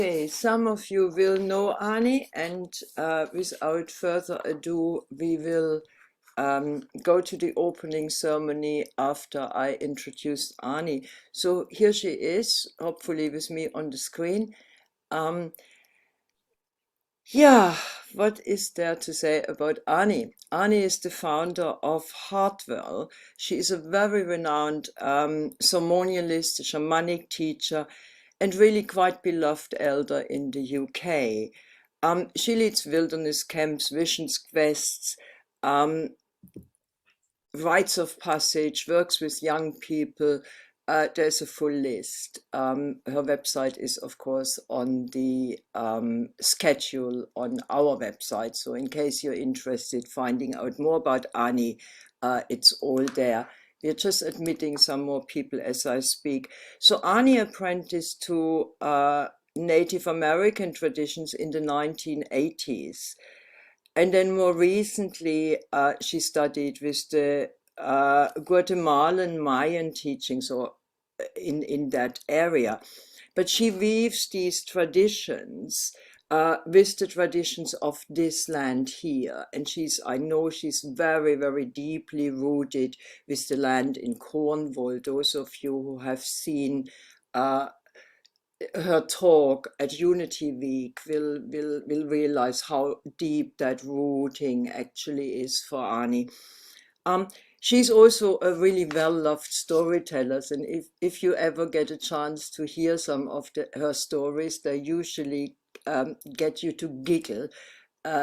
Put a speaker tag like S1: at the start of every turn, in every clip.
S1: Okay, some of you will know Ani, and without further ado, we will go to the opening ceremony after I introduced Ani. So here she is, hopefully with me on the screen. Yeah, what is there to say about Ani? Ani is the founder of Hartwell. She is a very renowned ceremonialist, a shamanic teacher, and really quite beloved elder in the UK. She leads wilderness camps, visions quests, rites of passage, works with young people. There's a full list. Her website is, of course, on the schedule on our website. So in case you're interested finding out more about Ani, it's all there. We're just admitting some more people as I speak. So Ani apprenticed to Native American traditions in the 1980s. And then more recently, she studied with the Guatemalan Mayan teachings, or in that area. But she weaves these traditions with the traditions of this land here. And I know she's very, very deeply rooted with the land in Cornwall. Those of you who have seen her talk at Unity Week will realize how deep that rooting actually is for Ani. She's also a really well-loved storyteller, and if you ever get a chance to hear some of her stories, they usually get you to giggle,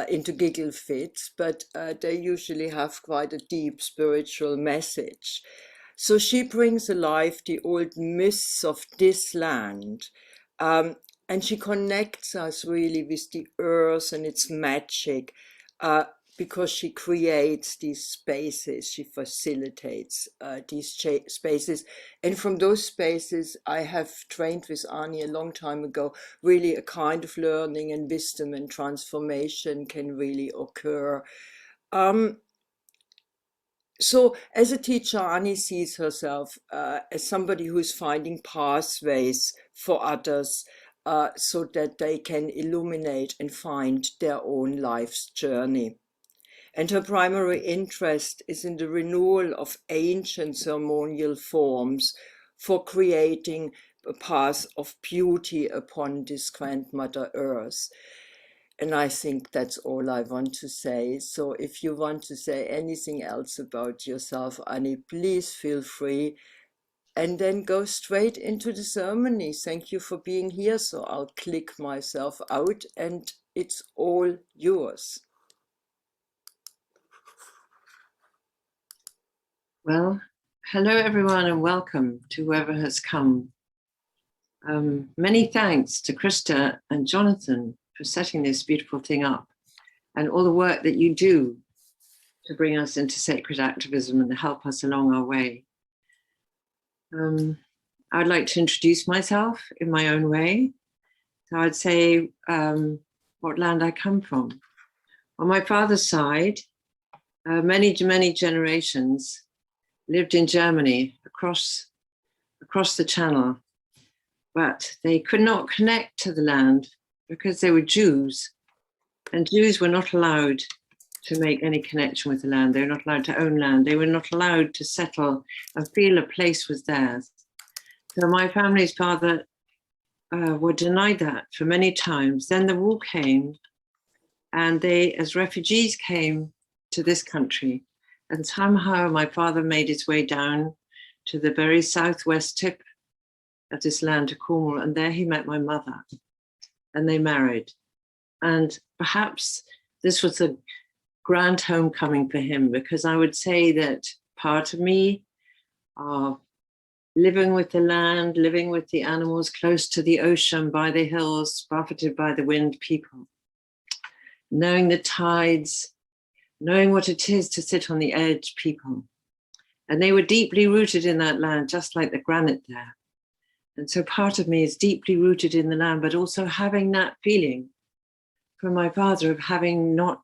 S1: into giggle fits, but they usually have quite a deep spiritual message. So she brings alive the old myths of this land, and she connects us really with the earth and its magic, because she creates these spaces, she facilitates these spaces. And from those spaces, I have trained with Ani a long time ago, really a kind of learning and wisdom and transformation can really occur. So as a teacher, Ani sees herself as somebody who is finding pathways for others so that they can illuminate and find their own life's journey. And her primary interest is in the renewal of ancient ceremonial forms for creating a path of beauty upon this grandmother earth. And I think that's all I want to say. So if you want to say anything else about yourself, Ani, please feel free. And then go straight into the ceremony. Thank you for being here. So I'll click myself out and it's all yours.
S2: Well, hello everyone and welcome to whoever has come. Many thanks to Krista and Jonathan for setting this beautiful thing up and all the work that you do to bring us into sacred activism and help us along our way. I'd like to introduce myself in my own way. So I'd say what land I come from. On my father's side, many generations lived in Germany across the channel, but they could not connect to the land because they were Jews, and Jews were not allowed to make any connection with the land. They were not allowed to own land. They were not allowed to settle and feel a place was theirs. So my family's father were denied that for many times. Then the war came, and they, as refugees, came to this country. And somehow my father made his way down to the very southwest tip of this land, to Cornwall, and there he met my mother, and they married. And perhaps this was a grand homecoming for him, because I would say that part of me are living with the land, living with the animals, close to the ocean, by the hills, buffeted by the wind people, knowing the tides, knowing what it is to sit on the edge people. And they were deeply rooted in that land, just like the granite there. And so part of me is deeply rooted in the land, but also having that feeling from my father of not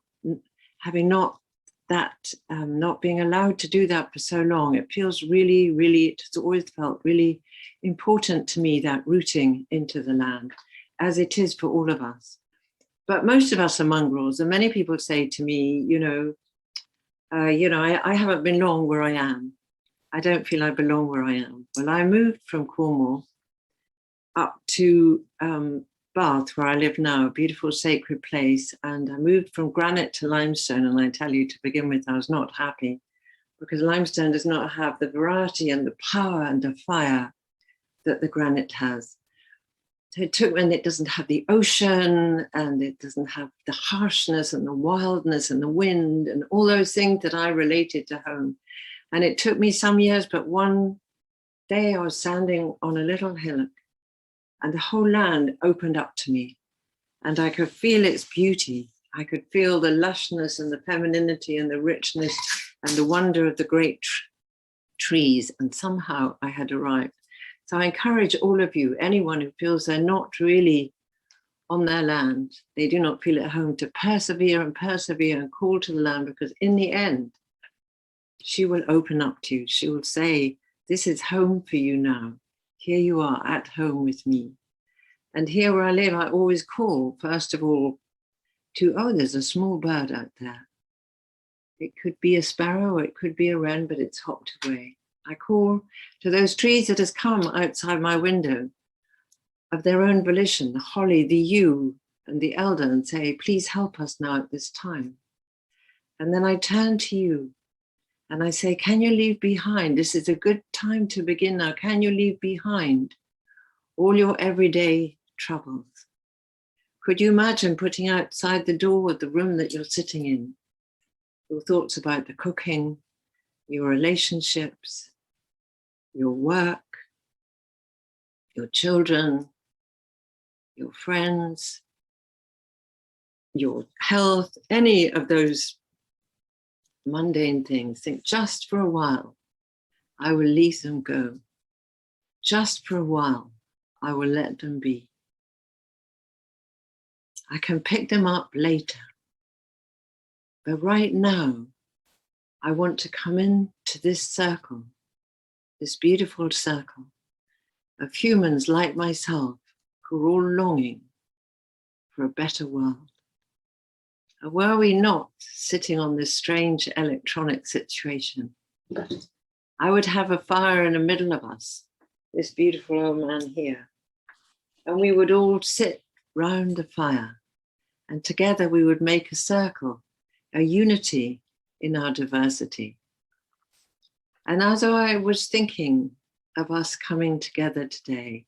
S2: being allowed to do that for so long. It feels really, really, it has always felt really important to me, that rooting into the land as it is for all of us. But most of us are mongrels, and many people say to me, I haven't been long where I am. I don't feel I belong where I am. Well, I moved from Cornwall up to Bath, where I live now, a beautiful sacred place. And I moved from granite to limestone. And I tell you, to begin with, I was not happy, because limestone does not have the variety and the power and the fire that the granite has. So it took, and it doesn't have the ocean, and it doesn't have the harshness and the wildness and the wind and all those things that I related to home. And it took me some years, but one day I was standing on a little hillock, and the whole land opened up to me, and I could feel its beauty. I could feel the lushness and the femininity and the richness and the wonder of the great trees. And somehow I had arrived. So I encourage all of you, anyone who feels they're not really on their land, they do not feel at home, to persevere and persevere and call to the land, because in the end, she will open up to you. She will say, this is home for you now. Here you are at home with me. And here where I live, I always call, first of all, to, oh, there's a small bird out there. It could be a sparrow, or it could be a wren, but it's hopped away. I call to those trees that has come outside my window of their own volition, the holly, the yew, and the elder, and say, please help us now at this time. And then I turn to you and I say, can you leave behind? This is a good time to begin now. Can you leave behind all your everyday troubles? Could you imagine putting outside the door of the room that you're sitting in your thoughts about the cooking, your relationships, your work, your children, your friends, your health, any of those mundane things? Think, just for a while, I will leave them go. Just for a while, I will let them be. I can pick them up later. But right now, I want to come into this circle, this beautiful circle of humans like myself, who are all longing for a better world. And were we not sitting on this strange electronic situation, I would have a fire in the middle of us, this beautiful old man here, and we would all sit round the fire, and together we would make a circle, a unity in our diversity. And as I was thinking of us coming together today,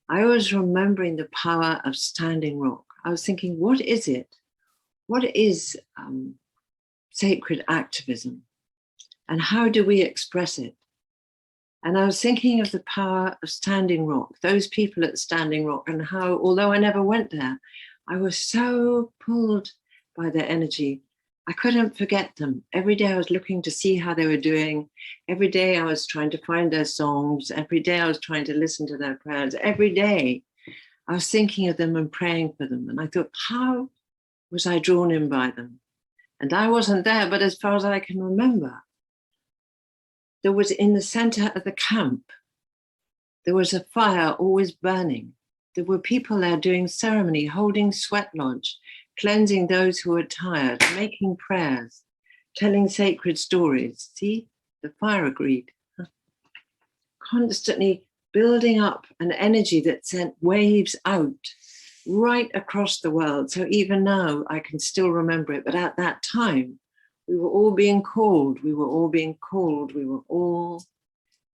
S2: I was remembering the power of Standing Rock. I was thinking, what is it? What is sacred activism? And how do we express it? And I was thinking of the power of Standing Rock, those people at Standing Rock, and how, although I never went there, I was so pulled by their energy. I couldn't forget them. Every day I was looking to see how they were doing. Every day I was trying to find their songs. Every day I was trying to listen to their prayers. Every day I was thinking of them and praying for them. And I thought, how was I drawn in by them? And I wasn't there, but as far as I can remember, there was in the center of the camp, there was a fire always burning. There were people there doing ceremony, holding sweat lodge, cleansing those who were tired, making prayers, telling sacred stories. See, the fire agreed. Constantly building up an energy that sent waves out right across the world. So even now I can still remember it, but at that time, we were all being called. We were all being called. We were all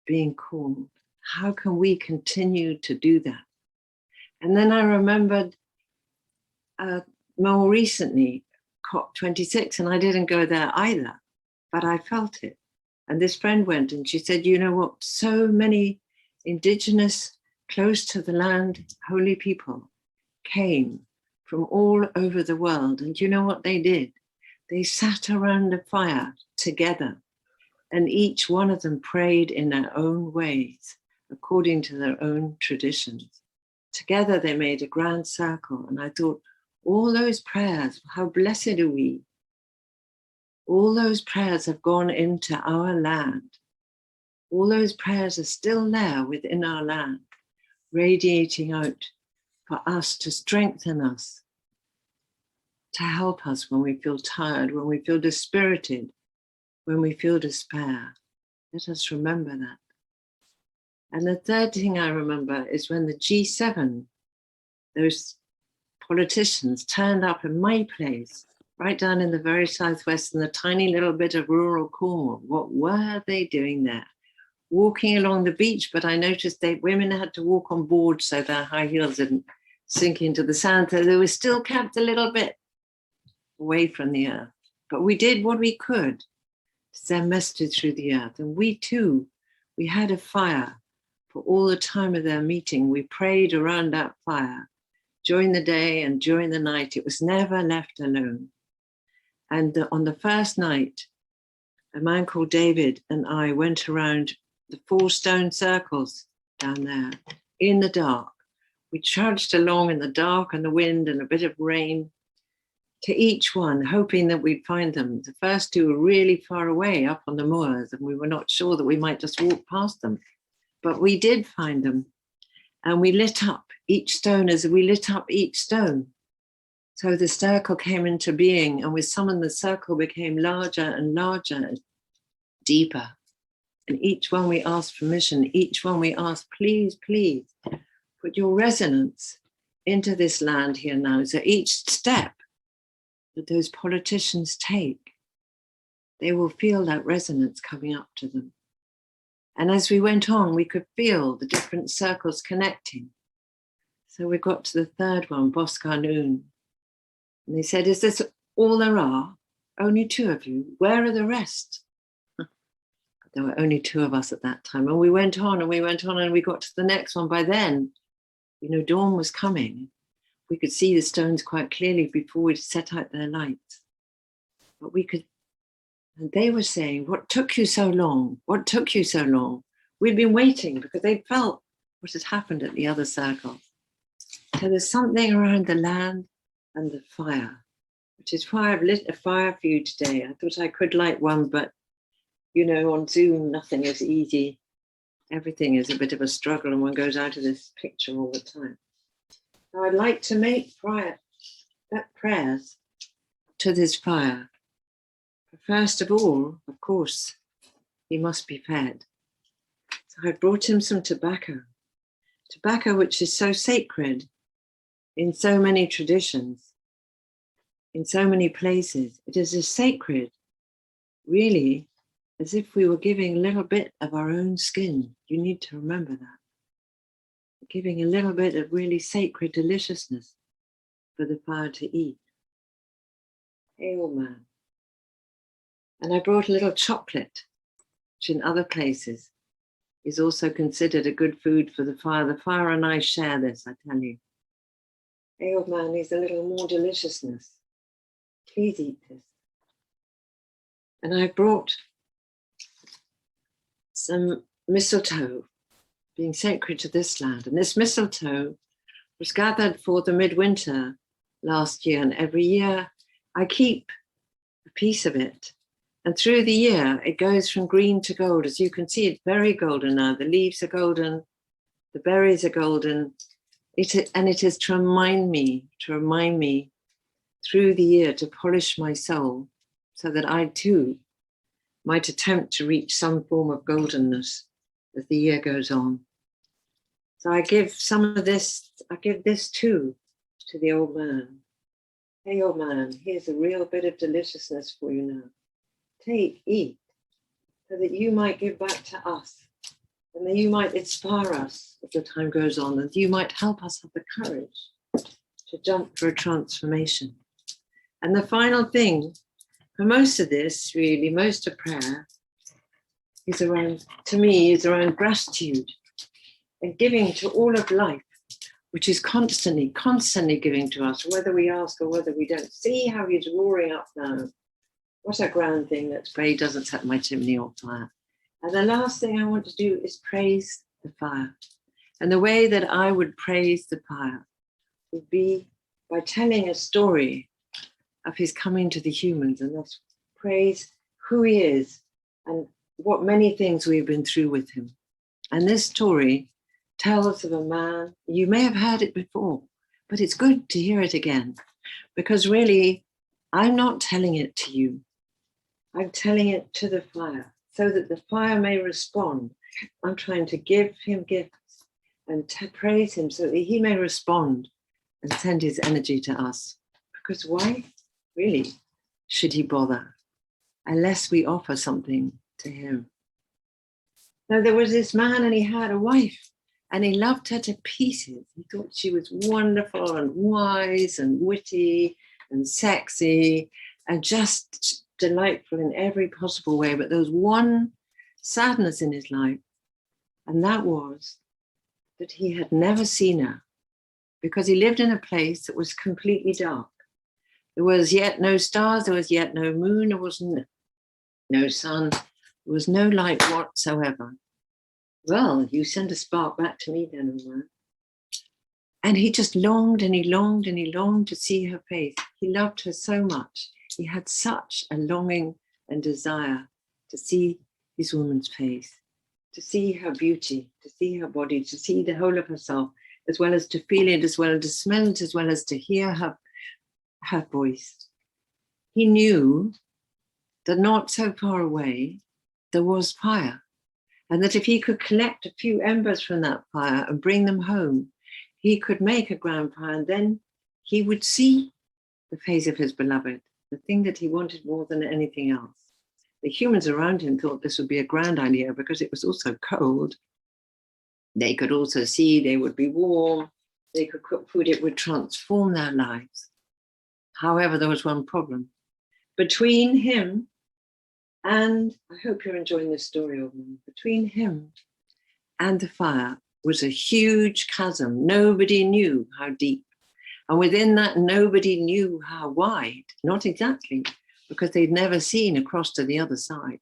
S2: being called. How can we continue to do that? And then I remembered more recently, COP26, and I didn't go there either, but I felt it. And this friend went and she said, you know what, so many indigenous, close to the land, holy people came from all over the world. And you know what they did? They sat around a fire together, and each one of them prayed in their own ways, according to their own traditions. Together they made a grand circle, and I thought, all those prayers, how blessed are we? All those prayers have gone into our land. All those prayers are still there within our land, radiating out for us to strengthen us, to help us when we feel tired, when we feel dispirited, when we feel despair. Let us remember that. And the third thing I remember is when the G7, those politicians turned up in my place, right down in the very southwest in the tiny little bit of rural Cornwall. What were they doing there? Walking along the beach, but I noticed women had to walk on boards so their high heels didn't sink into the sand. So they were still kept a little bit away from the earth. But we did what we could to send messages through the earth. And we too, we had a fire for all the time of their meeting. We prayed around that fire during the day and during the night. It was never left alone. And on the first night, a man called David and I went around the 4 stone circles down there in the dark. We trudged along in the dark and the wind and a bit of rain to each one, hoping that we'd find them. The first 2 were really far away up on the moors, and we were not sure that we might just walk past them. But we did find them, and we lit up each stone as we lit up each stone. So the circle came into being, and with some of the circle became larger and larger and deeper. And each one we asked permission, each one we asked, please, please, put your resonance into this land here now. So each step that those politicians take, they will feel that resonance coming up to them. And as we went on, we could feel the different circles connecting. So we got to the third one, Boscarnoon. And they said, is this all there are? Only 2 of you. Where are the rest? There were only 2 of us at that time. And we went on and we went on and we got to the next one. By then, dawn was coming. We could see the stones quite clearly before we'd set out their lights. But we could, and they were saying, what took you so long? What took you so long? We'd been waiting because they felt what had happened at the other circle. So there's something around the land and the fire, which is why I've lit a fire for you today. I thought I could light one, but on Zoom, nothing is easy. Everything is a bit of a struggle, and one goes out of this picture all the time. So I'd like to make prayers to this fire. But first of all, of course, he must be fed. So I brought him some tobacco which is so sacred in so many traditions, in so many places. It is as sacred, really, as if we were giving a little bit of our own skin. You need to remember that. Giving a little bit of really sacred deliciousness for the fire to eat. Hey, old man. And I brought a little chocolate, which in other places is also considered a good food for the fire. The fire and I share this, I tell you. Hey, old man needs a little more deliciousness. Please eat this. And I brought some mistletoe, being sacred to this land. And this mistletoe was gathered for the midwinter last year. And every year I keep a piece of it. And through the year, it goes from green to gold. As you can see, it's very golden now. The leaves are golden, the berries are golden. And it is to remind me through the year to polish my soul so that I too might attempt to reach some form of goldenness as the year goes on. So I give some of this, I give this too to the old man. Hey, old man, here's a real bit of deliciousness for you now. Take, eat, so that you might give back to us, and that you might inspire us as the time goes on, and you might help us have the courage to jump for a transformation. And the final thing, for most of this, really, most of prayer, is around, to me, is around gratitude and giving to all of life, which is constantly giving to us, whether we ask or whether we don't. See how he's roaring up now. What a grand thing that pray doesn't set my chimney on fire. And the last thing I want to do is praise the fire. And the way that I would praise the fire would be by telling a story of his coming to the humans, and thus praise who he is and what many things we've been through with him. And this story tells of a man, you may have heard it before, But it's good to hear it again, because really, I'm not telling it to you. I'm telling it to the fire so that the fire may respond. I'm trying to give him gifts and to praise him so that he may respond and send his energy to us. Because why, really, should he bother unless we offer something to him? Now, there was this man and he had a wife and he loved her to pieces. He thought she was wonderful and wise and witty and sexy and just delightful in every possible way. But there was one sadness in his life, and that was that he had never seen her, because he lived in a place that was completely dark. There was yet no stars, there was yet no moon, there was no sun, there was no light whatsoever. Well, you send a spark back to me then, old man. And he just longed and he longed and he longed to see her face. He loved her so much. He had such a longing and desire to see his woman's face, to see her beauty, to see her body, to see the whole of herself, as well as to feel it, as well as to smell it, as well as to hear her voice. He knew that not so far away there was fire, and that if he could collect a few embers from that fire and bring them home, he could make a grand fire, and then he would see the face of his beloved, the thing that he wanted more than anything else. The humans around him thought this would be a grand idea because it was also cold. They could also see, they would be warm, they could cook food, it would transform their lives. However, there was one problem. Between him and, I hope you're enjoying this story, old man, between him and the fire was a huge chasm. Nobody knew how deep. And within that, nobody knew how wide, not exactly, because they'd never seen across to the other side.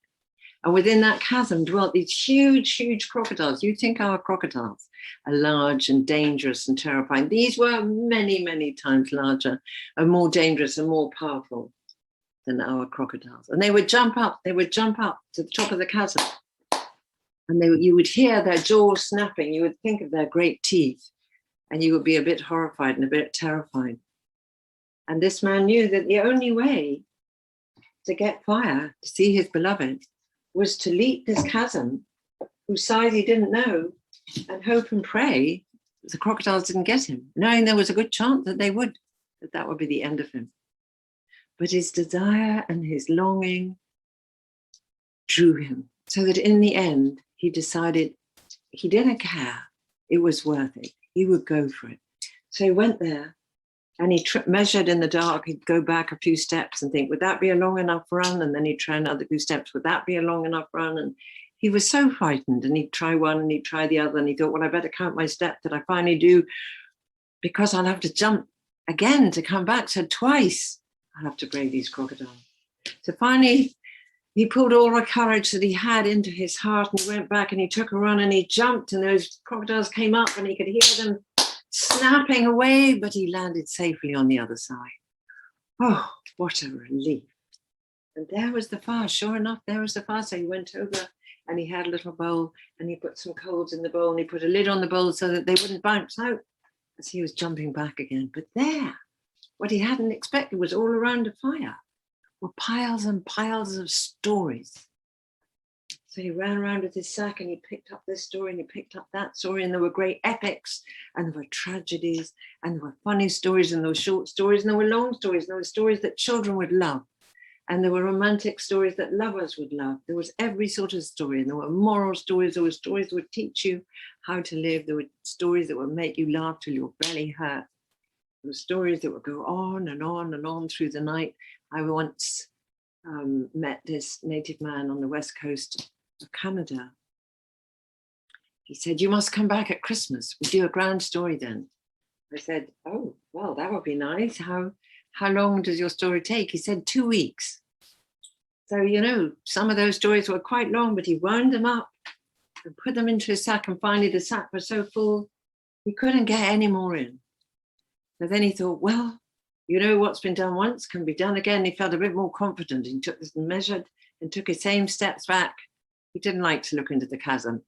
S2: And within that chasm dwelt these huge, huge crocodiles. You think our crocodiles are large and dangerous and terrifying. These were many, many times larger and more dangerous and more powerful than our crocodiles. And they would jump up to the top of the chasm. And you would hear their jaws snapping. You would think of their great teeth. And you would be a bit horrified and a bit terrified. And this man knew that the only way to get fire, to see his beloved, was to leap this chasm, whose size he didn't know, and hope and pray that the crocodiles didn't get him, knowing there was a good chance that they would, that would be the end of him. But his desire and his longing drew him, so that in the end, he decided he didn't care. It was worth it. He would go for it. So he went there and he measured in the dark. He'd go back a few steps and think, would that be a long enough run? And then he'd try another few steps. Would that be a long enough run? And he was so frightened, and he'd try one and he'd try the other. And he thought, well, I better count my steps that I finally do, because I'll have to jump again to come back. So twice I'll have to brave these crocodiles. So finally, he pulled all the courage that he had into his heart, and he went back and he took a run and he jumped, and those crocodiles came up and he could hear them snapping away, but he landed safely on the other side. Oh, what a relief. And there was the fire. Sure enough, there was the fire. So he went over and he had a little bowl and he put some coals in the bowl and he put a lid on the bowl so that they wouldn't bounce out as he was jumping back again. But there, what he hadn't expected was all around a fire were piles and piles of stories. So he ran around with his sack and he picked up this story and he picked up that story, and there were great epics and there were tragedies and there were funny stories and there were short stories and there were long stories and there were stories that children would love and there were romantic stories that lovers would love. There was every sort of story, and there were moral stories, there were stories that would teach you how to live, there were stories that would make you laugh till your belly hurt. There were stories that would go on and on and on through the night. I once met this native man on the west coast of Canada. He said, you must come back at Christmas. We do a grand story then. I said, oh, well, that would be nice. How long does your story take? He said, 2 weeks. So, you know, some of those stories were quite long, but he wound them up and put them into his sack, and finally the sack was so full, he couldn't get any more in. So then he thought, well, you know, what's been done once can be done again. He felt a bit more confident. He took this and measured and took his same steps back. He didn't like to look into the chasm.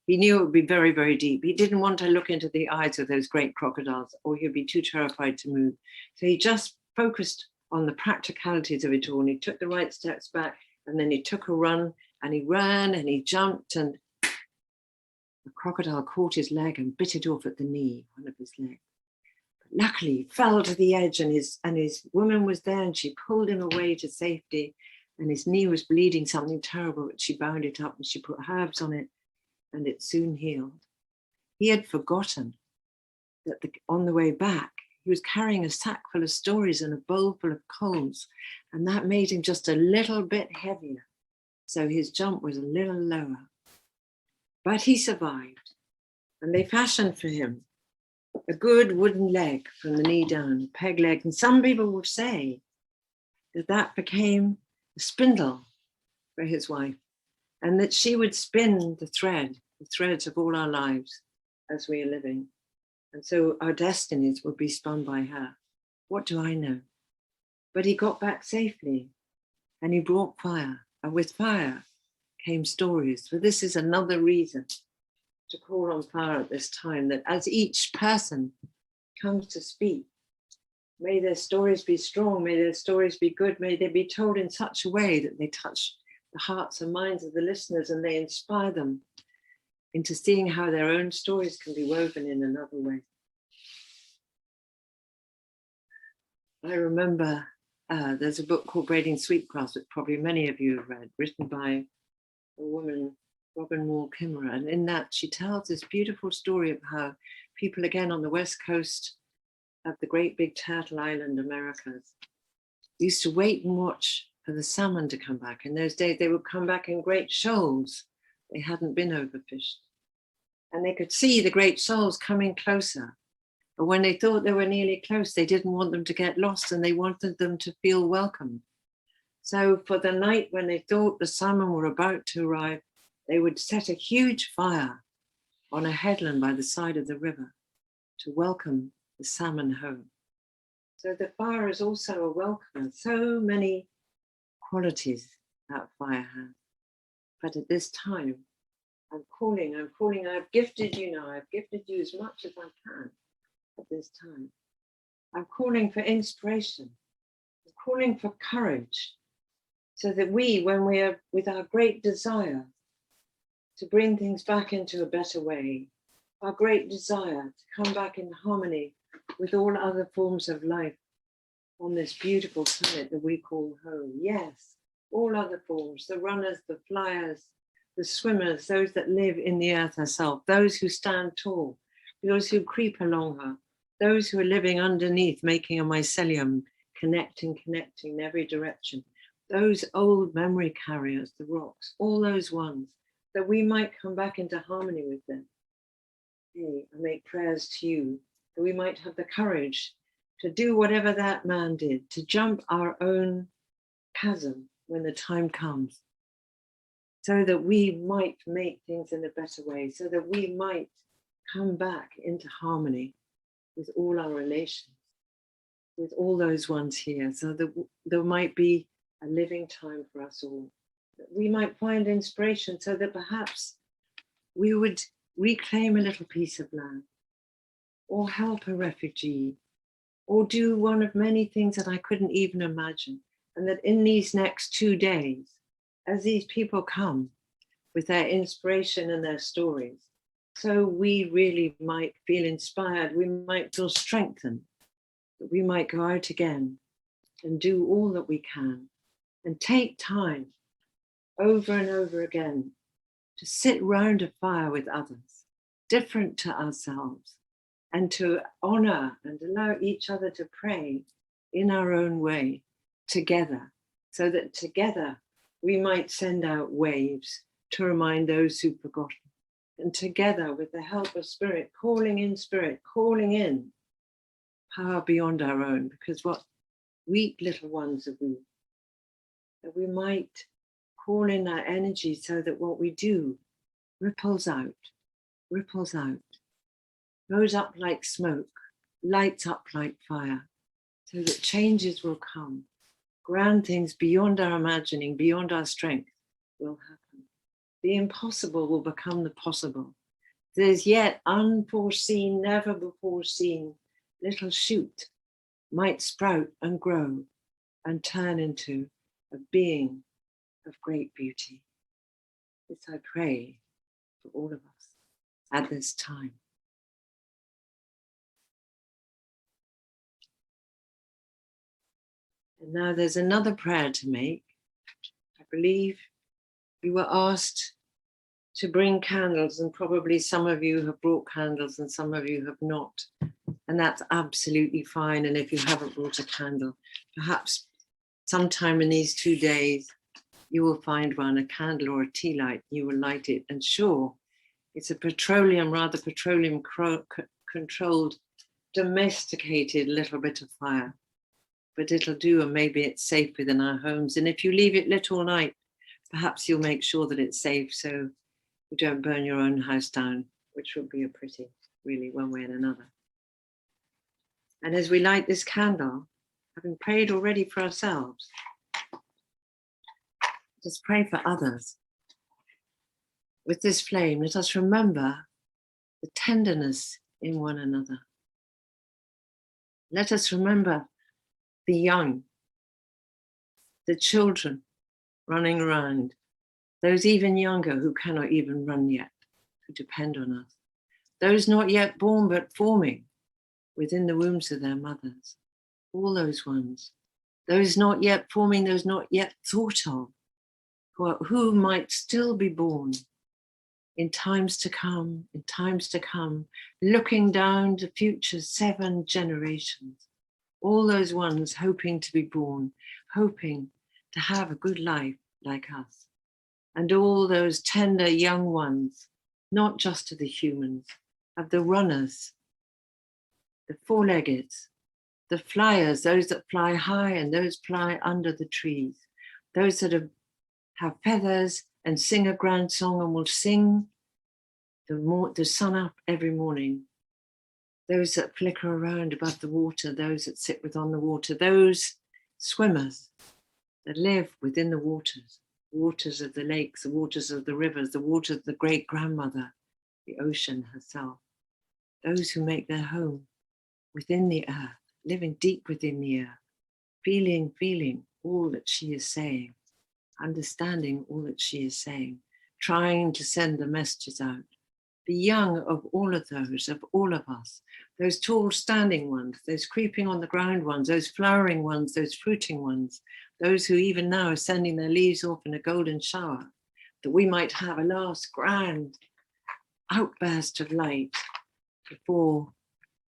S2: He knew it would be very, very deep. He didn't want to look into the eyes of those great crocodiles, or he'd be too terrified to move. So he just focused on the practicalities of it all. And he took the right steps back, and then he took a run, and he ran and he jumped, and the crocodile caught his leg and bit it off at the knee, one of his legs. But luckily, he fell to the edge, and his woman was there, and she pulled him away to safety. And his knee was bleeding something terrible, but she bound it up and she put herbs on it, and it soon healed. He had forgotten that on the way back, he was carrying a sack full of stories and a bowl full of coals, and that made him just a little bit heavier. So his jump was a little lower. But he survived, and they fashioned for him a good wooden leg from the knee down, a peg leg. And some people will say that that became a spindle for his wife, and that she would spin the threads of all our lives as we are living. And so our destinies would be spun by her. What do I know? But he got back safely, and he brought fire. And with fire came stories. So this is another reason to call on fire at this time, that as each person comes to speak, may their stories be strong, may their stories be good, may they be told in such a way that they touch the hearts and minds of the listeners, and they inspire them into seeing how their own stories can be woven in another way. I remember there's a book called Braiding Sweetgrass, that probably many of you have read, written by a woman, Robin Wall Kimmerer. And in that, she tells this beautiful story of how people, again, on the west coast of the great big turtle island Americas, used to wait and watch for the salmon to come back. In those days, they would come back in great shoals. They hadn't been overfished. And they could see the great shoals coming closer. But when they thought they were nearly close, they didn't want them to get lost, and they wanted them to feel welcome. So for the night when they thought the salmon were about to arrive, they would set a huge fire on a headland by the side of the river to welcome the salmon home. So the fire is also a welcomer. So many qualities that fire has. But at this time, I'm calling, I've gifted you now, I've gifted you as much as I can at this time. I'm calling for inspiration, I'm calling for courage, so that we, when we are with our great desire to bring things back into a better way, our great desire to come back in harmony with all other forms of life on this beautiful planet that we call home. Yes, all other forms, the runners, the flyers, the swimmers, those that live in the earth herself, those who stand tall, those who creep along her, those who are living underneath, making a mycelium, connecting in every direction, those old memory carriers, the rocks, all those ones, that we might come back into harmony with them. Hey, I make prayers to you, that we might have the courage to do whatever that man did, to jump our own chasm when the time comes, so that we might make things in a better way, so that we might come back into harmony with all our relations, with all those ones here, so that there might be a living time for us all, that we might find inspiration, so that perhaps we would reclaim a little piece of land, or help a refugee, or do one of many things that I couldn't even imagine. And that in these next 2 days, as these people come with their inspiration and their stories, so we really might feel inspired, we might feel strengthened, that we might go out again and do all that we can, and take time over and over again to sit round a fire with others, different to ourselves, and to honor and allow each other to pray in our own way together, so that together we might send out waves to remind those who've forgotten. And together, with the help of spirit, calling in power beyond our own, because what weak little ones are we, that we might call in our energy so that what we do ripples out, goes up like smoke, lights up like fire, so that changes will come. Grand things beyond our imagining, beyond our strength will happen. The impossible will become the possible. There's yet unforeseen, never before seen little shoot might sprout and grow and turn into a being of great beauty. This I pray for all of us at this time. And now there's another prayer to make. I believe you were asked to bring candles, and probably some of you have brought candles and some of you have not. And that's absolutely fine. And if you haven't brought a candle, perhaps sometime in these 2 days, you will find one, a candle or a tea light, you will light it. And sure, it's a rather petroleum controlled, domesticated little bit of fire, but it'll do, and maybe it's safe within our homes. And if you leave it lit all night, perhaps you'll make sure that it's safe so you don't burn your own house down, which would be a pity, really, one way and another. And as we light this candle, having prayed already for ourselves, just pray for others. With this flame, let us remember the tenderness in one another. Let us remember the young, the children running around, those even younger who cannot even run yet, who depend on us, those not yet born but forming within the wombs of their mothers, all those ones, those not yet forming, those not yet thought of, who might still be born in times to come, looking down to future 7 generations, all those ones hoping to be born, hoping to have a good life like us, and all those tender young ones, not just of the humans, of the runners, the 4-leggeds, the flyers, those that fly high and those fly under the trees, those that have feathers and sing a grand song and will sing the sun up every morning, those that flicker around above the water, those that sit within the water, those swimmers that live within the waters of the lakes, the waters of the rivers, the waters of the great grandmother, the ocean herself, those who make their home within the earth, living deep within the earth, feeling all that she is saying, understanding all that she is saying, trying to send the messages out. The young of all of us, those tall standing ones, those creeping on the ground ones, those flowering ones, those fruiting ones, those who even now are sending their leaves off in a golden shower, that we might have a last grand outburst of light before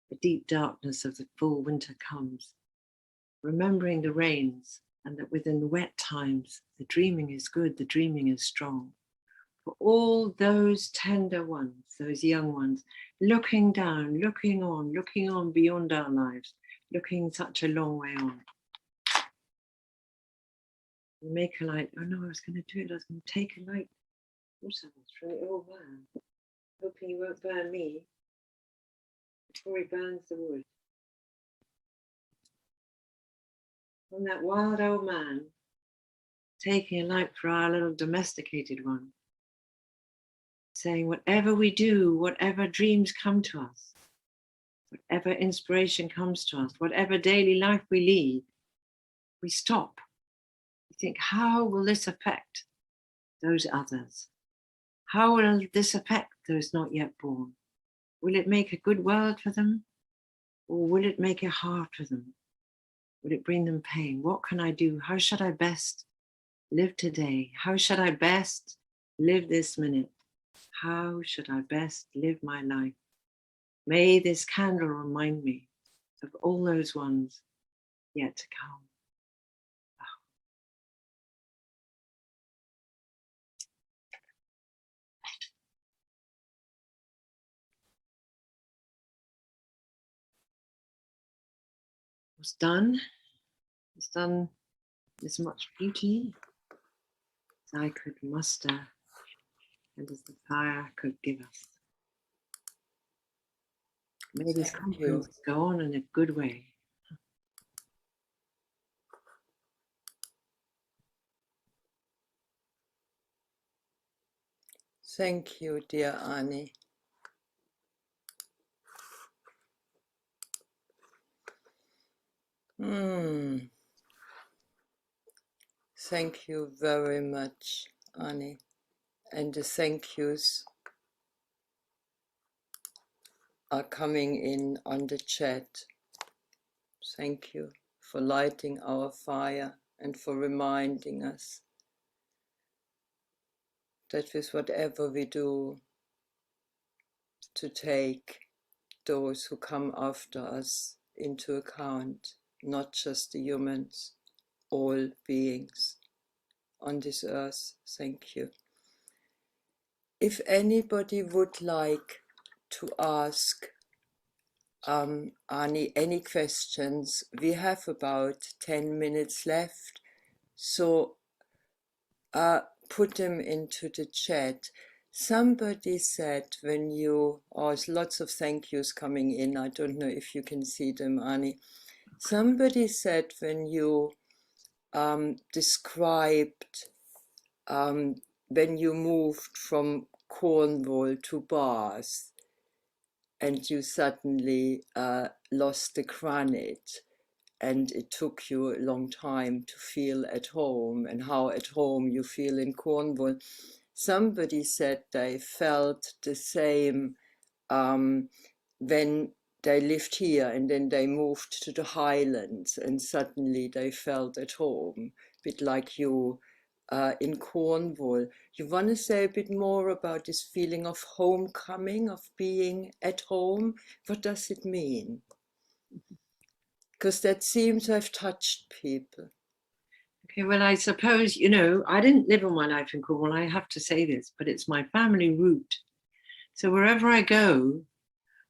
S2: the deep darkness of the full winter comes. Remembering the rains, and that within the wet times, the dreaming is good, the dreaming is strong. For all those tender ones, those young ones, looking down, looking on beyond our lives, looking such a long way on. We make a light. Oh no, I was going to do it. I was going to take a light. Also, oh wow. Hoping you won't burn me before he burns the wood. From that wild old man, taking a light for our little domesticated one, saying whatever we do, whatever dreams come to us, whatever inspiration comes to us, whatever daily life we lead, we stop. We think, how will this affect those others? How will this affect those not yet born? Will it make a good world for them? Or will it make it hard for them? Will it bring them pain? What can I do? How should I best live today? How should I best live this minute? How should I best live my life? May this candle remind me of all those ones yet to come. It's done. It's done as much beauty as I could muster and as the fire could give us. May this conference go on in a good way.
S1: Thank you, dear Annie. Thank you very much, Annie. And the thank yous are coming in on the chat. Thank you for lighting our fire and for reminding us that with whatever we do, to take those who come after us into account, not just the humans, all beings on this earth. Thank you. If anybody would like to ask Ani any questions, we have about 10 minutes left, so put them into the chat. Somebody said when you, there's lots of thank yous coming in, I don't know if you can see them, Ani. Somebody said when you described when you moved from Cornwall to Bath and you suddenly lost the granite and it took you a long time to feel at home, and how at home you feel in Cornwall. Somebody said they felt the same when they lived here and then they moved to the Highlands and suddenly they felt at home, a bit like you in Cornwall. You want to say a bit more about this feeling of homecoming, of being at home? What does it mean? Because that seems to have touched people.
S2: Okay, well, I suppose, you know, I didn't live all my life in Cornwall, I have to say this, but it's my family root. So wherever I go,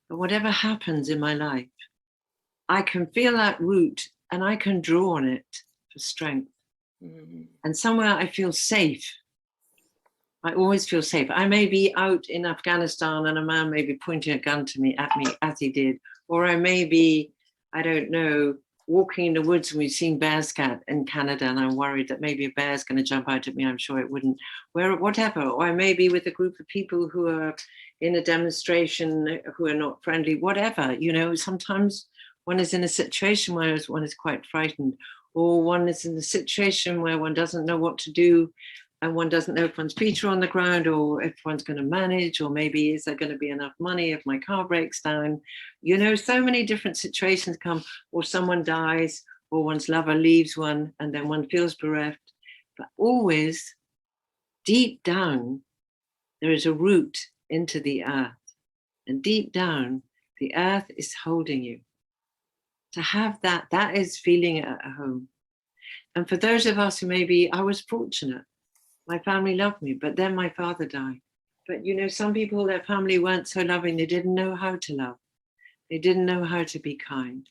S2: or whatever happens in my life, I can feel that root and I can draw on it for strength. And somewhere I feel safe. I always feel safe. I may be out in Afghanistan and a man may be pointing a gun to me at me as he did, or I may be, I don't know, walking in the woods and we've seen bears in Canada and I'm worried that maybe a bear's going to jump out at me. I'm sure it wouldn't. Whatever. Or I may be with a group of people who are in a demonstration who are not friendly, whatever. You know, sometimes one is in a situation where one is quite frightened, or one is in a situation where one doesn't know what to do and one doesn't know if one's feet are on the ground or if one's going to manage, or maybe is there going to be enough money if my car breaks down? You know, so many different situations come, or someone dies, or one's lover leaves one and then one feels bereft. But always deep down, there is a root into the earth. And deep down, the earth is holding you. To have that, that is feeling at home. And for those of us who maybe, I was fortunate. My family loved me, but then my father died. But you know, some people, their family weren't so loving. They didn't know how to love. They didn't know how to be kind.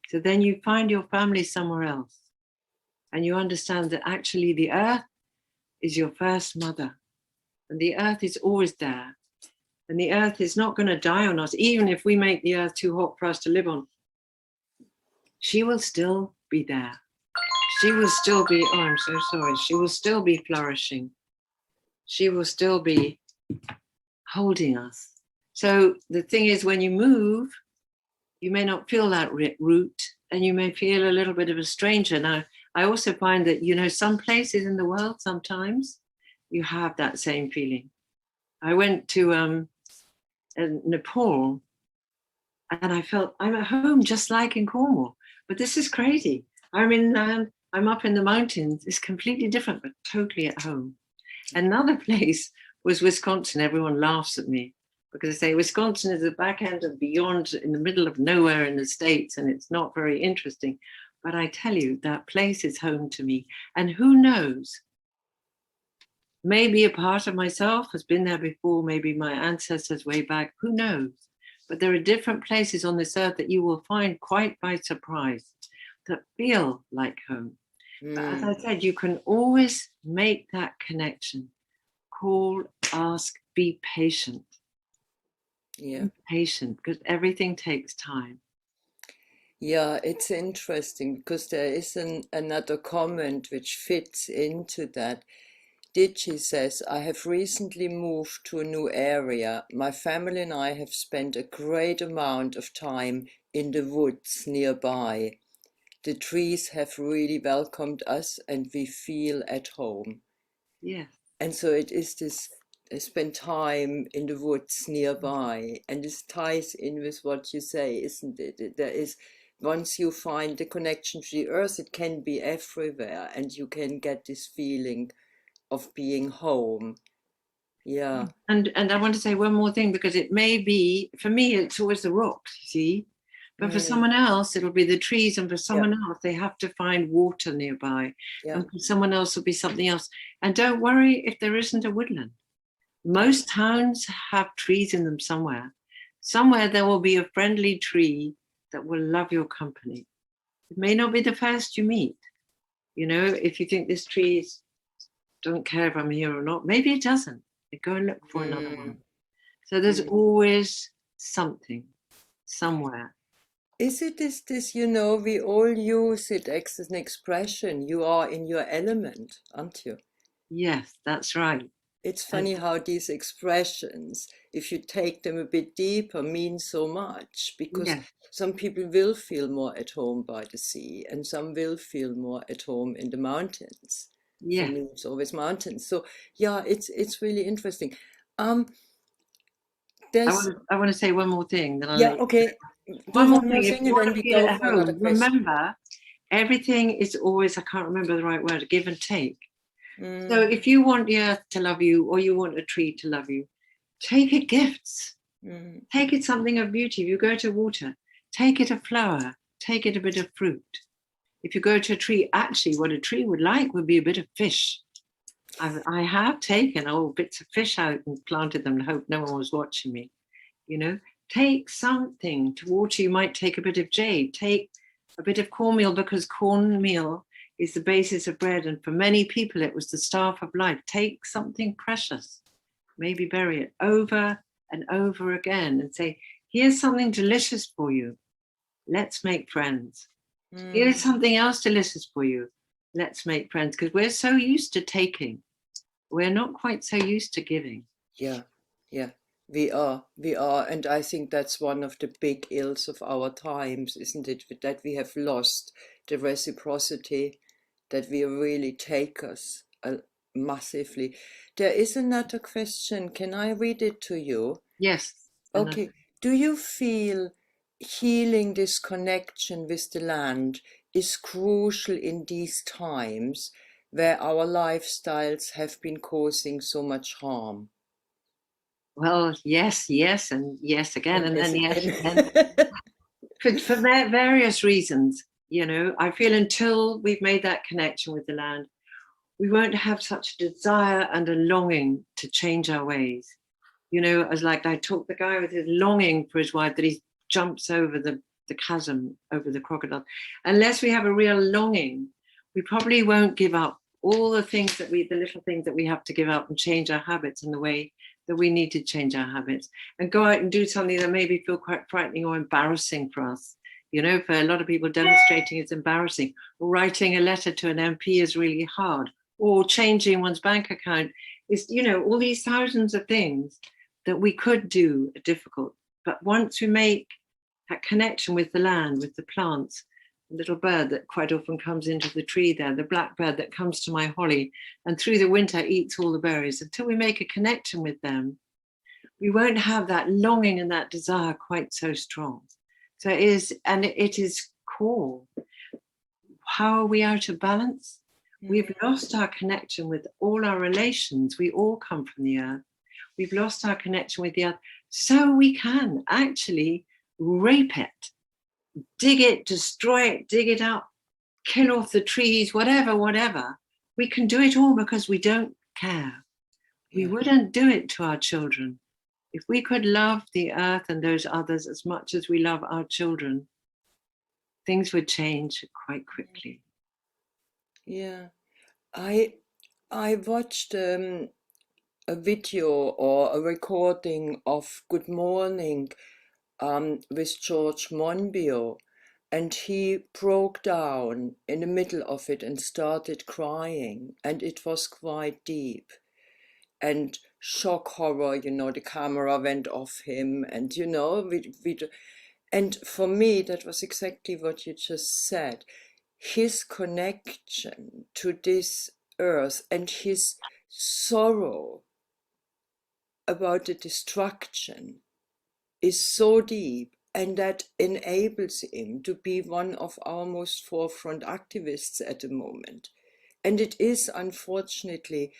S2: So then you find your family somewhere else. And you understand that actually the earth is your first mother. And the earth is always there. And the earth is not going to die on us, even if we make the earth too hot for us to live on. She will still be there. She will still be, oh, I'm so sorry. She will still be flourishing. She will still be holding us. So the thing is, when you move, you may not feel that root and you may feel a little bit of a stranger. Now, I also find that, you know, some places in the world, sometimes you have that same feeling. I went to Nepal and I felt I'm at home just like in Cornwall. But this is crazy. I'm up in the mountains. It's completely different, but totally at home. Another place was Wisconsin. Everyone laughs at me because they say Wisconsin is the back end of beyond, in the middle of nowhere in the States, and it's not very interesting. But I tell you, that place is home to me. And who knows? Maybe a part of myself has been there before, maybe my ancestors way back, who knows? But there are different places on this earth that you will find quite by surprise that feel like home. But as I said, you can always make that connection. Call, ask, be patient.
S1: Yeah.
S2: Be patient, because everything takes time.
S1: Yeah, it's interesting because there is another comment which fits into that. Dichi says, I have recently moved to a new area. My family and I have spent a great amount of time in the woods nearby. The trees have really welcomed us and we feel at home.
S2: Yes.
S1: And so it is this spend time in the woods nearby. And this ties in with what you say, isn't it? There is, once you find the connection to the earth, it can be everywhere and you can get this feeling of being home. Yeah.
S2: And I want to say one more thing, because it may be, for me, it's always the rocks, you see. But for someone else, it'll be the trees. And for someone else, they have to find water nearby.
S1: Yeah.
S2: And for someone else, it'll be something else. And don't worry if there isn't a woodland. Most towns have trees in them somewhere. Somewhere there will be a friendly tree that will love your company. It may not be the first you meet. You know, if you think this tree doesn't care if I'm here or not, maybe it doesn't. Go and look for another one. So there's always something somewhere.
S1: Is it this, you know, we all use it as an expression. You are in your element, aren't you?
S2: Yes, that's right.
S1: It's funny how these expressions, if you take them a bit deeper, mean so much, because some people will feel more at home by the sea and some will feel more at home in the mountains. For me, it's always mountains. So yeah, it's really interesting. There's
S2: I want to say one more thing. Then
S1: yeah, okay.
S2: One more thing.
S1: Thing,
S2: If you
S1: and
S2: want
S1: then
S2: to
S1: we
S2: feel
S1: go
S2: at
S1: for another
S2: home,
S1: question.
S2: remember, everything is always, I can't remember the right word, give and take. So if you want the earth to love you, or you want a tree to love you, take it gifts. Take it something of beauty. If you go to water, take it a flower, take it a bit of fruit. If you go to a tree, actually what a tree would like would be a bit of fish. I have taken old bits of fish out and planted them and hope no one was watching me. You know, take something to water. You might take a bit of jade, take a bit of cornmeal, because cornmeal is the basis of bread. And for many people, it was the staff of life. Take something precious, maybe bury it over and over again and say, here's something delicious for you. Let's make friends. Here's something else delicious for you. Let's make friends. Because we're so used to taking. We're not quite so used to giving.
S1: Yeah, yeah. We are. And I think that's one of the big ills of our times, isn't it? That we have lost the reciprocity, that we are really takers massively. There is another question. Can I read it to you?
S2: Yes.
S1: Okay. Do you feel healing this connection with the land is crucial in these times where our lifestyles have been causing so much harm?
S2: Well, yes, and yes again, and then yes
S1: again.
S2: again. For various reasons, you know, I feel until we've made that connection with the land, we won't have such a desire and a longing to change our ways. You know, as like I talked, the guy with his longing for his wife, that he jumps over the chasm, over the crocodile. Unless we have a real longing, we probably won't give up all the things the little things that we have to give up and change our habits in the way that we need to change our habits, and go out and do something that maybe feel quite frightening or embarrassing for us. You know, for a lot of people, demonstrating is embarrassing, or writing a letter to an MP is really hard, or changing one's bank account is, you know, all these thousands of things that we could do are difficult. But once we make that connection with the land, with the plants, the little bird that quite often comes into the tree there, the blackbird that comes to my holly and through the winter eats all the berries, until we make a connection with them, we won't have that longing and that desire quite so strong. So it is core. How are we out of balance? We've lost our connection with all our relations. We all come from the earth. We've lost our connection with the earth. So we can actually rape it, dig it, destroy it, dig it up, kill off the trees, whatever. We can do it all because we don't care. We wouldn't do it to our children. If we could love the earth and those others as much as we love our children, things would change quite quickly.
S1: Yeah, I watched a video or a recording of Good Morning with George Monbiot, and he broke down in the middle of it and started crying, and it was quite deep. And shock horror, the camera went off him, and and for me, that was exactly what you just said. His connection to this earth and his sorrow about the destruction is so deep, and that enables him to be one of our most forefront activists at the moment. And it is, unfortunately,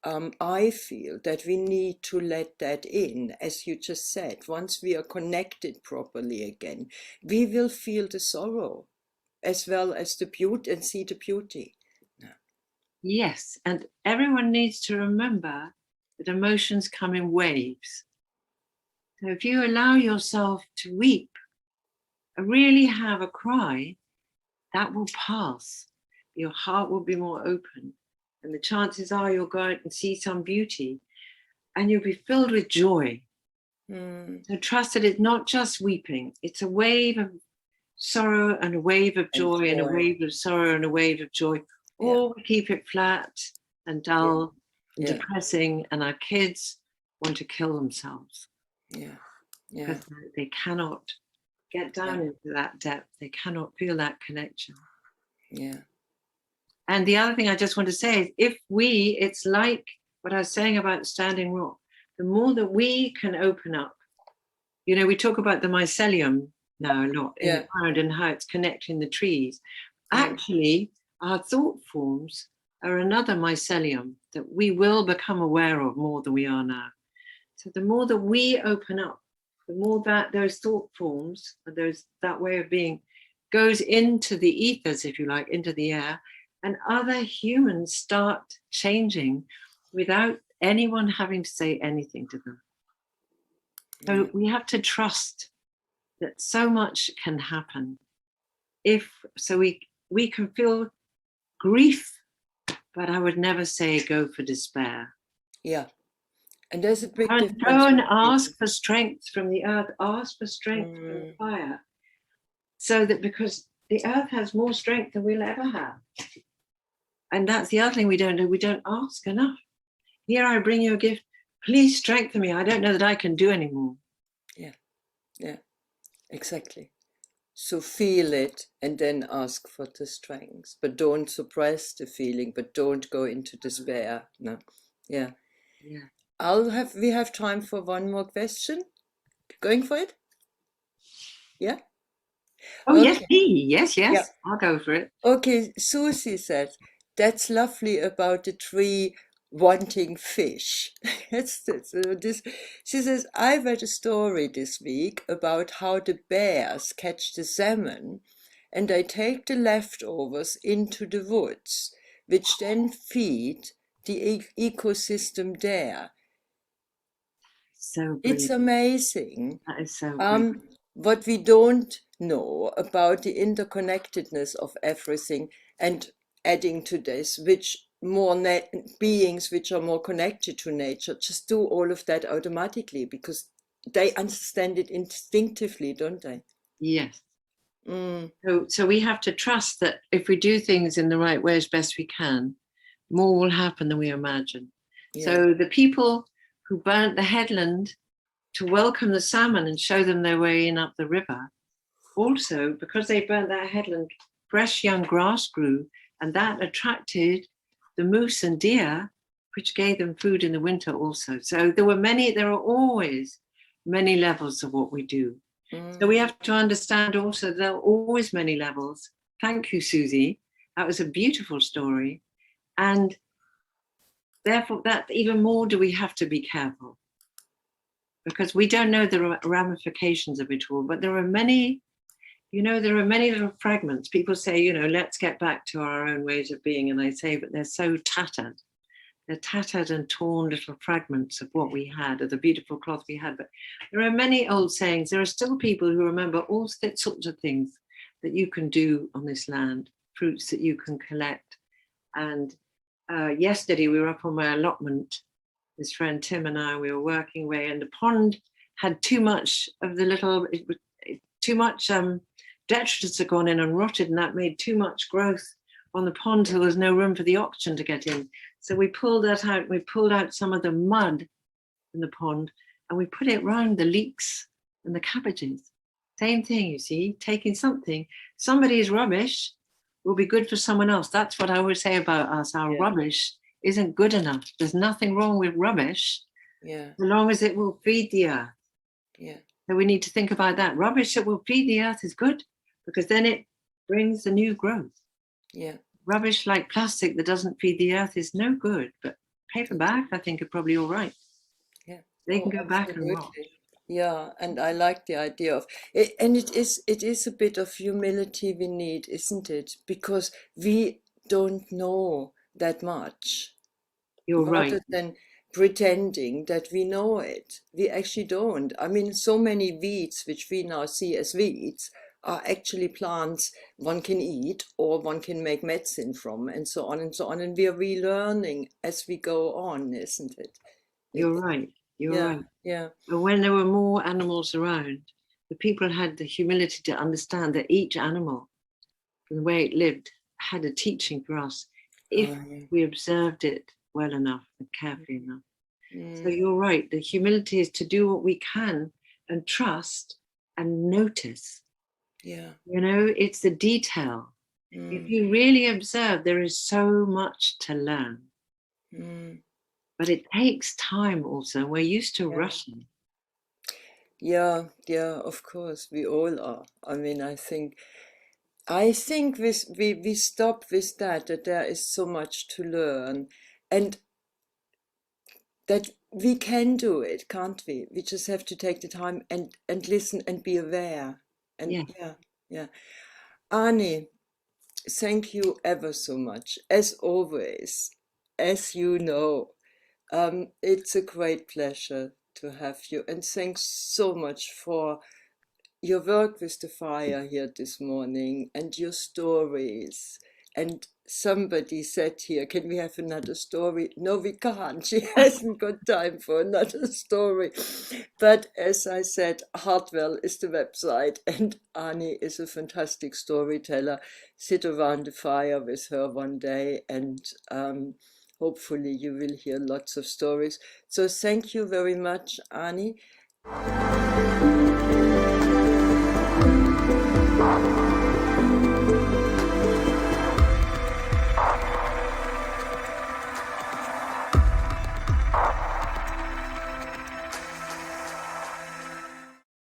S1: I feel that we need to let that in, as you just said. Once we are connected properly again, we will feel the sorrow as well as the beauty, and see the beauty.
S2: Yes, and everyone needs to remember that emotions come in waves. So if you allow yourself to weep, really have a cry, that will pass. Your heart will be more open, and the chances are you'll go out and see some beauty, and you'll be filled with joy. So trust that it's not just weeping, it's a wave of sorrow and a wave of joy and a wave of sorrow and a wave of joy. Or we keep it flat and dull and depressing, and our kids want to kill themselves. Because they cannot get down into that depth. They cannot feel that connection. And the other thing I just want to say is, it's like what I was saying about Standing Rock, the more that we can open up, we talk about the mycelium now a lot in the ground and how it's connecting the trees. Actually, our thought forms are another mycelium that we will become aware of more than we are now. So the more that we open up, the more that those thought forms, that way of being, goes into the ethers, if you like, into the air, and other humans start changing without anyone having to say anything to them. So we have to trust that so much can happen. We can feel grief, but I would never say go for despair.
S1: And there's a big difference.
S2: Go and ask for strength from the earth, ask for strength from the fire. So that, because the earth has more strength than we'll ever have. And that's the other thing we don't do. We don't ask enough. Here I bring you a gift. Please strengthen me. I don't know that I can do anymore.
S1: Yeah, exactly. So feel it and then ask for the strength. But don't suppress the feeling, but don't go into despair. No. Yeah. We have time for one more question. Going for it? Yeah?
S2: Oh, okay. Yes. I'll go for it.
S1: Okay, Susie says, that's lovely about the tree wanting fish. She says, I read a story this week about how the bears catch the salmon and they take the leftovers into the woods, which then feed the ecosystem there.
S2: So brilliant.
S1: It's amazing.
S2: That is so brilliant.
S1: What we don't know about the interconnectedness of everything, and adding to this, which more beings which are more connected to nature just do all of that automatically because they understand it instinctively, don't they?
S2: Yes. So we have to trust that if we do things in the right way as best we can, more will happen than we imagine. So the people who burnt the headland to welcome the salmon and show them their way in up the river, also because they burnt that headland, fresh young grass grew, and that attracted the moose and deer, which gave them food in the winter also. So there are always many levels of what we do. So we have to understand also there are always many levels. Thank you, Susie. That was a beautiful story. And therefore, that even more do we have to be careful, because we don't know the ramifications of it all. But there are many, there are many little fragments. People say, let's get back to our own ways of being. And I say, but they're so tattered. They're tattered and torn little fragments of what we had, of the beautiful cloth we had. But there are many old sayings. There are still people who remember all sorts of things that you can do on this land, fruits that you can collect. And yesterday we were up on my allotment, this friend Tim and I, we were working away, and the pond had too much of the little, too much detritus had gone in and rotted, and that made too much growth on the pond till there's no room for the oxygen to get in. So we pulled that out. We pulled out some of the mud in the pond and we put it around the leeks and the cabbages. Same thing, you see, taking somebody's rubbish will be good for someone else. That's what I always say about us. Our rubbish isn't good enough. There's nothing wrong with rubbish, as long as it will feed the earth. So we need to think about that. Rubbish that will feed the earth is good, because then it brings the new growth. Rubbish like plastic that doesn't feed the earth is no good, but paper bags, I think, are probably all right. They can go back and rot.
S1: Yeah, and I like the idea of it, and it is a bit of humility we need, isn't it? Because we don't know that much.
S2: You're right.
S1: Rather than pretending that we know it, we actually don't. I mean, so many weeds, which we now see as weeds, are actually plants one can eat or one can make medicine from, and so on and so on. And we are relearning as we go on, isn't it?
S2: You're right. You're right.
S1: Yeah.
S2: But when there were more animals around, the people had the humility to understand that each animal, from the way it lived, had a teaching for us if we observed it well enough and carefully enough. So you're right. The humility is to do what we can and trust and notice. You know, it's the detail. If you really observe, there is so much to learn. But it takes time also. We're used to rushing.
S1: Yeah, of course, we all are. I mean, I think we stop with that there is so much to learn, and that we can do it, can't we? We just have to take the time and listen and be aware. And Ani, thank you ever so much, as always. As you know, it's a great pleasure to have you, and thanks so much for your work with the fire here this morning and your stories. And somebody said here, can we have another story? No, we can't. She hasn't got time for another story. But as I said, Hartwell is the website, and Ani is a fantastic storyteller. Sit around the fire with her one day, and hopefully you will hear lots of stories. So thank you very much, Ani.